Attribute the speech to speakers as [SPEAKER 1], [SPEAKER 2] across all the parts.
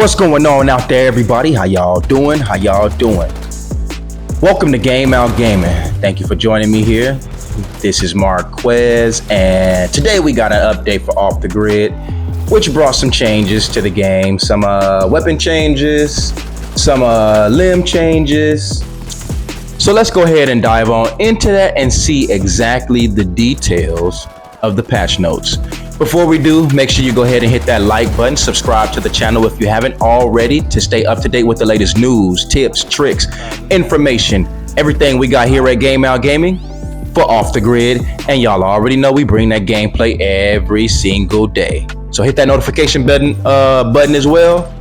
[SPEAKER 1] What's going on out there, everybody? How y'all doing? Welcome to Game Out Gaming. Thank you for joining me here. This is Marquez, and today we got an update for Off the Grid, which brought some changes to the game. Some weapon changes, some limb changes. So let's go ahead and dive on into that and see exactly the details of the patch notes. Before we do, make sure you go ahead and hit that like button, subscribe to the channel if you haven't already to stay up to date with the latest news, tips, tricks, information, everything we got here at Game Out Gaming for Off the Grid. And y'all already know we bring that gameplay every single day. So hit that notification button as well.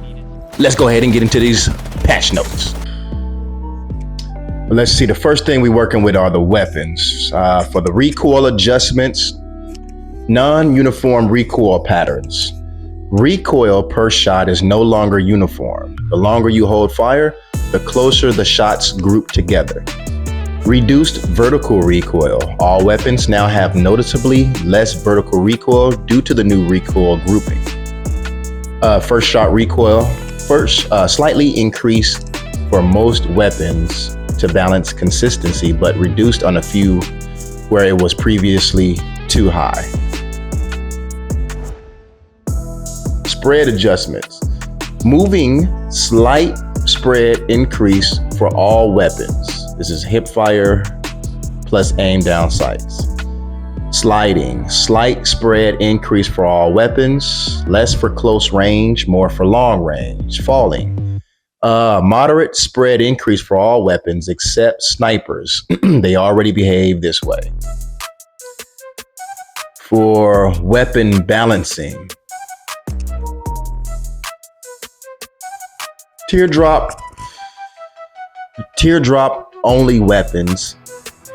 [SPEAKER 1] Let's go ahead and get into these patch notes. Let's see, the first thing we're working with are the weapons. For the recoil adjustments, non-uniform recoil patterns. Recoil per shot is no longer uniform. The longer you hold fire, the closer the shots group together. Reduced vertical recoil. All weapons now have noticeably less vertical recoil due to the new recoil grouping. First shot recoil, slightly increased for most weapons to balance consistency, but reduced on a few where it was previously too high. Spread adjustments. Moving slight spread increase for all weapons. This is hip fire plus aim down sights. Sliding, slight spread increase for all weapons, less for close range, more for long range. Falling, moderate spread increase for all weapons except snipers. They already behave this way. For weapon balancing, teardrop only weapons,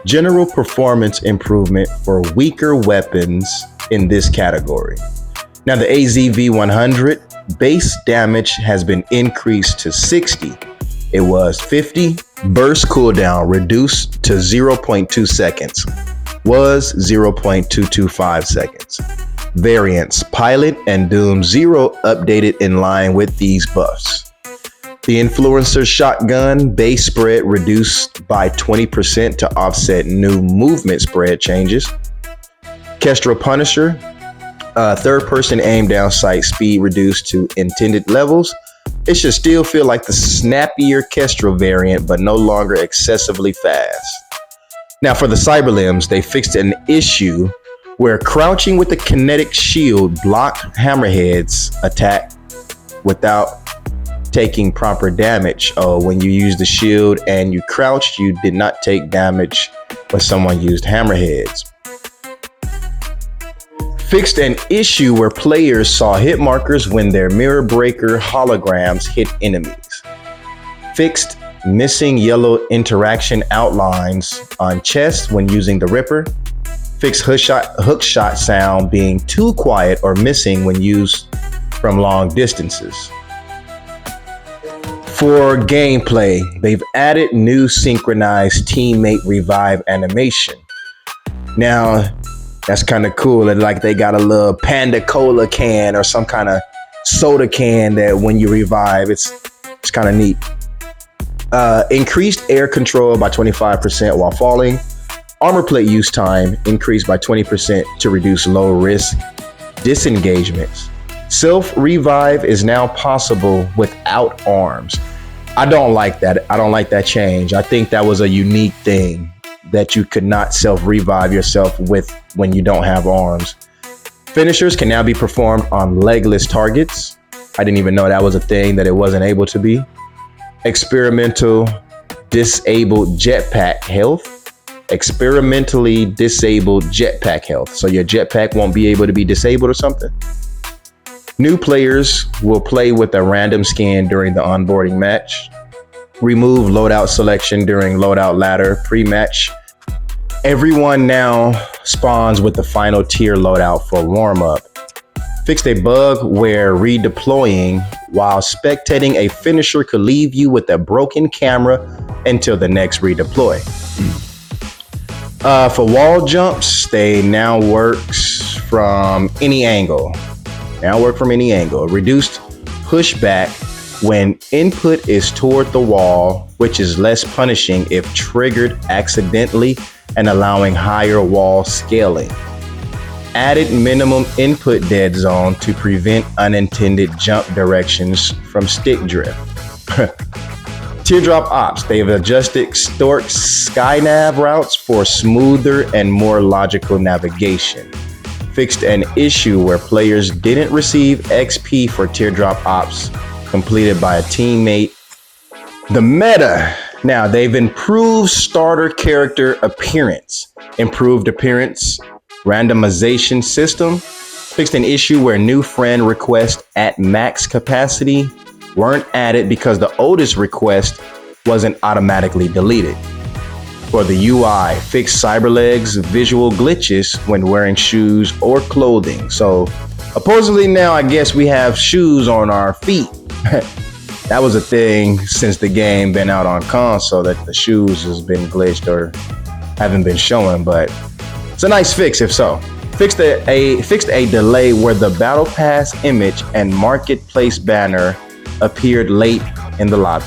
[SPEAKER 1] general performance improvement for weaker weapons in this category. Now the AZV-100 base damage has been increased to 60. It was 50. Burst cooldown reduced to 0.2 seconds, was 0.225 seconds. Variants, Pilot and Doom 0 updated in line with these buffs. The Influencer Shotgun base spread reduced by 20% to offset new movement spread changes. Kestrel Punisher, third person aim down sight speed reduced to intended levels. It should still feel like the snappier Kestrel variant, but no longer excessively fast. Now for the cyber limbs, they fixed an issue where crouching with the kinetic shield blocked hammerheads attack without taking proper damage. When you use the shield and you crouched, you did not take damage when someone used hammerheads. Fixed an issue where players saw hit markers when their mirror breaker holograms hit enemies. Fixed missing yellow interaction outlines on chest when using the Ripper. Fixed hook shot sound being too quiet or missing when used from long distances. For gameplay, they've added new synchronized teammate revive animation. Now, that's kind of cool. Like they got a little Panda Cola can or some kind of soda can that when you revive, it's kind of neat. Increased air control by 25% while falling. Armor plate use time increased by 20% to reduce low risk disengagements. Self-revive is now possible without arms. I don't like that. I don't like that change. I think that was a unique thing that you could not self-revive yourself with when you don't have arms. Finishers can now be performed on legless targets. I didn't even know that was a thing, that it wasn't able to be. Experimental disabled jetpack health. Experimentally disabled jetpack health. So your jetpack won't be able to be disabled or something. New players will play with a random skin during the onboarding match. Remove loadout selection during loadout ladder pre-match. Everyone now spawns with the final tier loadout for warm-up. Fixed a bug where redeploying while spectating a finisher could leave you with a broken camera until the next redeploy. For wall jumps, they now works from any angle. Reduced pushback when input is toward the wall, which is less punishing if triggered accidentally and allowing higher wall scaling. Added minimum input dead zone to prevent unintended jump directions from stick drift. Teardrop ops, they've adjusted Stork Skynav routes for smoother and more logical navigation. Fixed an issue where players didn't receive XP for teardrop ops completed by a teammate. The meta. Now, they've improved starter character appearance, improved appearance randomization system, fixed an issue where new friend requests at max capacity weren't added because the oldest request wasn't automatically deleted. For the UI, fixed Cyberlegs visual glitches when wearing shoes or clothing. So supposedly now I guess we have shoes on our feet. That was a thing since the game been out on console, that the shoes has been glitched or haven't been showing, but it's a nice fix if so. Fixed a delay where the Battle Pass image and Marketplace banner appeared late in the lobby.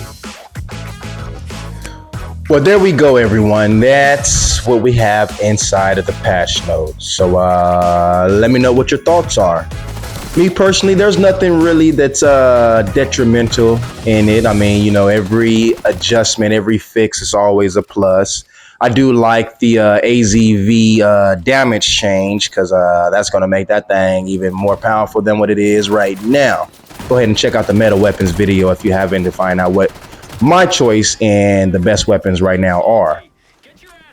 [SPEAKER 1] Well, there we go, everyone. That's what we have inside of the patch notes. So let me know what your thoughts are. Me personally, there's nothing really that's detrimental in it. I mean, you know, every adjustment, every fix is always a plus. I do like the AZV damage change because that's going to make that thing even more powerful than what it is right now. Go ahead and check out the meta weapons video if you haven't, to find out what my choice and the best weapons right now are.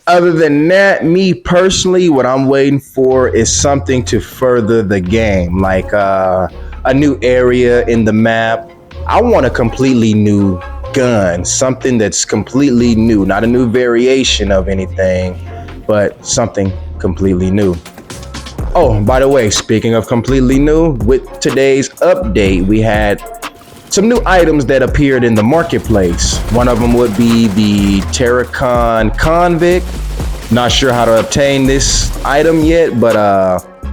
[SPEAKER 1] Other than that, me personally, what I'm waiting for is something to further the game, like a new area in the map. I want a completely new gun, something that's completely new, not a new variation of anything, but something completely new. Oh, by the way, speaking of completely new, with today's update, we had some new items that appeared in the marketplace. One of them would be the Terracon Convict. Not sure how to obtain this item yet, but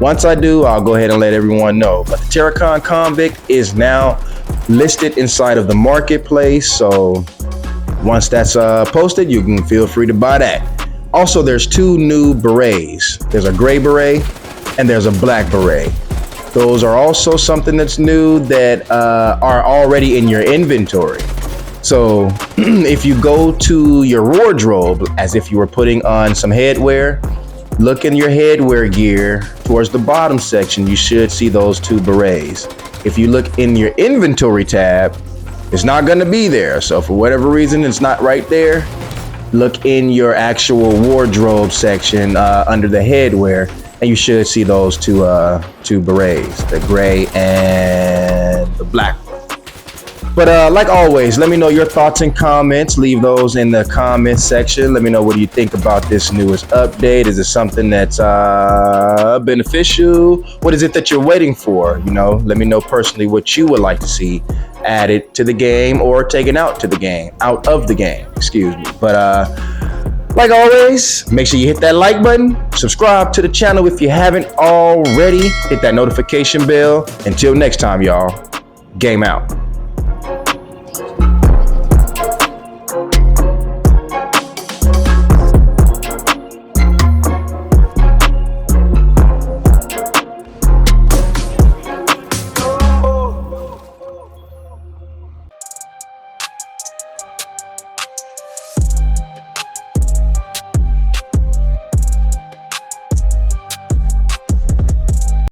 [SPEAKER 1] once I do, I'll go ahead and let everyone know. But the Terracon Convict is now listed inside of the marketplace, so once that's posted, you can feel free to buy that. Also, there's two new berets. There's a gray beret and there's a black beret. Those are also something that's new that are already in your inventory. So if you go to your wardrobe as if you were putting on some headwear, look in your headwear gear towards the bottom section, you should see those two berets. If you look in your inventory tab, it's not going to be there. So for whatever reason, it's not right there. Look in your actual wardrobe section under the headwear, and you should see those two berets, the gray and the black. But like always, let me know your thoughts and comments. Leave those in the comment section. Let me know what do you think about this newest update. Is it something that's beneficial? What is it that you're waiting for? You know, let me know personally what you would like to see added to the game or taken out of the game, excuse me. But like always, make sure you hit that like button, subscribe to the channel if you haven't already, hit that notification bell. Until next time, y'all, game out.